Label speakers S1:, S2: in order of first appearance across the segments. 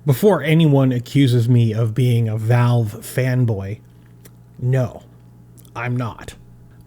S1: Before anyone accuses me of being a Valve fanboy, no, I'm not.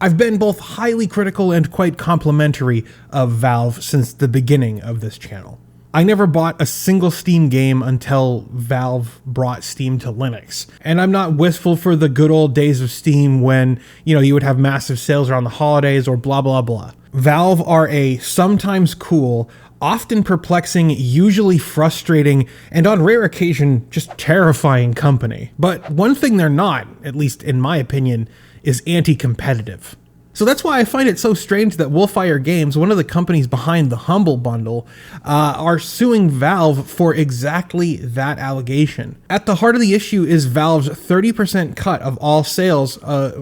S1: I've been both highly critical and quite complimentary of Valve since the beginning of this channel. I never bought a single Steam game until Valve brought Steam to Linux. And I'm not wistful for the good old days of Steam when, you would have massive sales around the holidays or blah, blah, blah. Valve are a sometimes cool, often perplexing, usually frustrating, and on rare occasion, just terrifying company. But one thing they're not, at least in my opinion, is anti-competitive. So that's why I find it so strange that Wolfire Games, one of the companies behind the Humble Bundle, are suing Valve for exactly that allegation. At the heart of the issue is Valve's 30% cut of all sales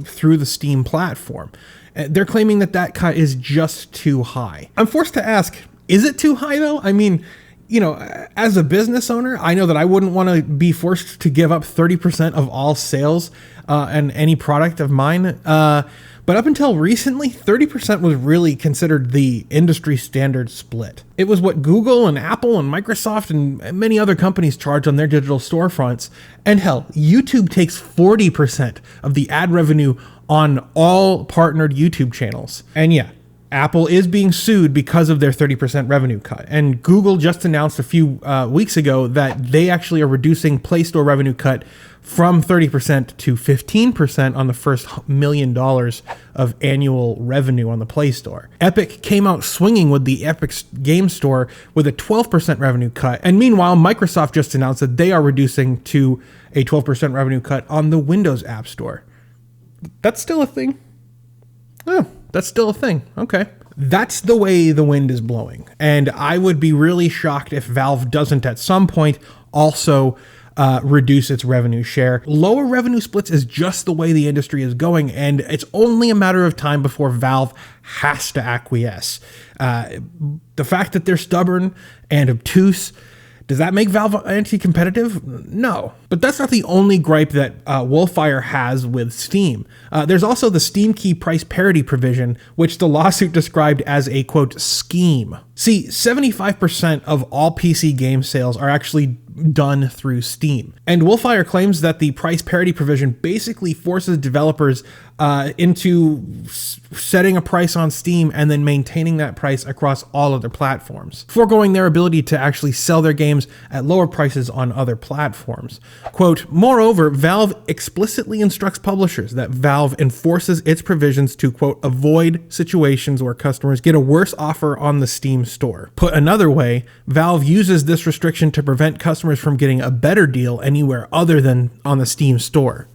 S1: through the Steam platform. They're claiming that that cut is just too high. I'm forced to ask, is it too high though? I mean, as a business owner, I know that I wouldn't want to be forced to give up 30% of all sales and any product of mine. But up until recently, 30% was really considered the industry standard split. It was what Google and Apple and Microsoft and many other companies charge on their digital storefronts. And hell, YouTube takes 40% of the ad revenue on all partnered YouTube channels. And yeah, Apple is being sued because of their 30% revenue cut. And Google just announced a few weeks ago that they actually are reducing Play Store revenue cut from 30% to 15% on the first $1 million of annual revenue on the Play Store. Epic came out swinging with the Epic Game Store with a 12% revenue cut. And meanwhile, Microsoft just announced that they are reducing to a 12% revenue cut on the Windows App Store. That's still a thing. Oh, that's still a thing. Okay. That's the way the wind is blowing. And I would be really shocked if Valve doesn't at some point also reduce its revenue share. Lower revenue splits is just the way the industry is going, and it's only a matter of time before Valve has to acquiesce. The fact that they're stubborn and obtuse, does that make Valve anti-competitive? No. But that's not the only gripe that Wolfire has with Steam. There's also the Steam key price parity provision, which the lawsuit described as a, quote, scheme. See, 75% of all PC game sales are actually done through Steam. And Wolfire claims that the price parity provision basically forces developers into setting a price on Steam and then maintaining that price across all other platforms, foregoing their ability to actually sell their games at lower prices on other platforms. Quote, moreover, Valve explicitly instructs publishers that Valve enforces its provisions to, quote, avoid situations where customers get a worse offer on the Steam store. Put another way, Valve uses this restriction to prevent customers from getting a better deal anywhere other than on the Steam store.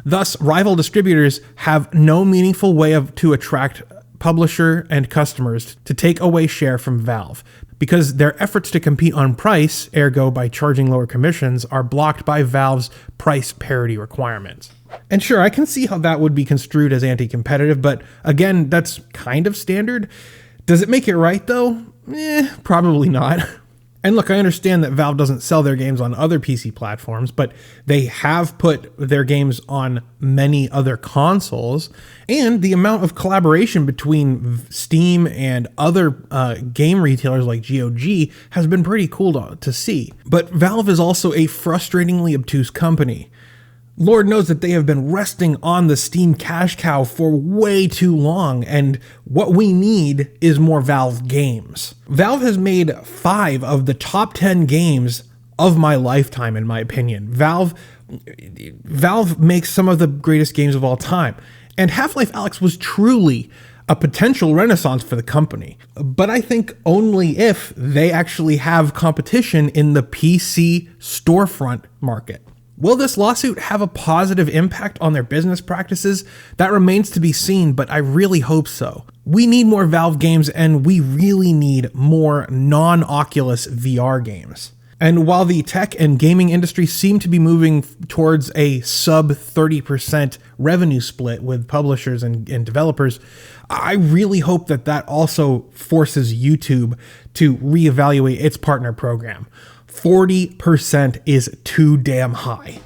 S1: Thus, rival distributors have no meaningful way to attract publisher and customers to take away share from Valve, because their efforts to compete on price, ergo by charging lower commissions, are blocked by Valve's price parity requirements. And sure, I can see how that would be construed as anti-competitive, but again, that's kind of standard. Does it make it right though? Probably not. And look, I understand that Valve doesn't sell their games on other PC platforms, but they have put their games on many other consoles, and the amount of collaboration between Steam and other game retailers like GOG has been pretty cool to see. But Valve is also a frustratingly obtuse company. Lord knows that they have been resting on the Steam cash cow for way too long, and what we need is more Valve games. Valve has made 5 of the top 10 games of my lifetime, in my opinion. Valve makes some of the greatest games of all time, and Half-Life Alyx was truly a potential renaissance for the company, but I think only if they actually have competition in the PC storefront market. Will this lawsuit have a positive impact on their business practices? That remains to be seen, but I really hope so. We need more Valve games, and we really need more non-Oculus VR games. And while the tech and gaming industry seem to be moving towards a sub 30% revenue split with publishers and developers, I really hope that that also forces YouTube to reevaluate its partner program. 40% is too damn high.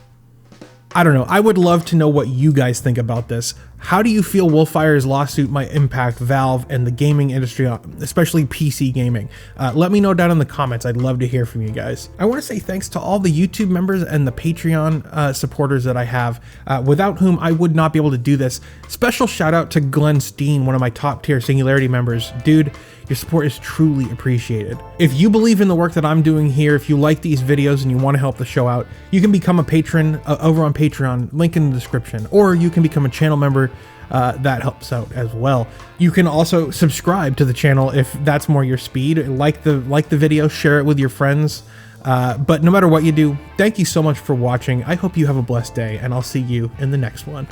S1: I don't know. I would love to know what you guys think about this. How do you feel Wolfire's lawsuit might impact Valve and the gaming industry, especially PC gaming? Let me know down in the comments. I'd love to hear from you guys. I want to say thanks to all the YouTube members and the Patreon supporters that I have, without whom I would not be able to do this. Special shout out to Glenn Steen, one of my top tier Singularity members. Dude, your support is truly appreciated. If you believe in the work that I'm doing here, if you like these videos and you want to help the show out, you can become a patron over on Patreon, link in the description, or you can become a channel member. That helps out as well. You can also subscribe to the channel if that's more your speed. Like the video, share it with your friends. But no matter what you do, thank you so much for watching. I hope you have a blessed day, and I'll see you in the next one.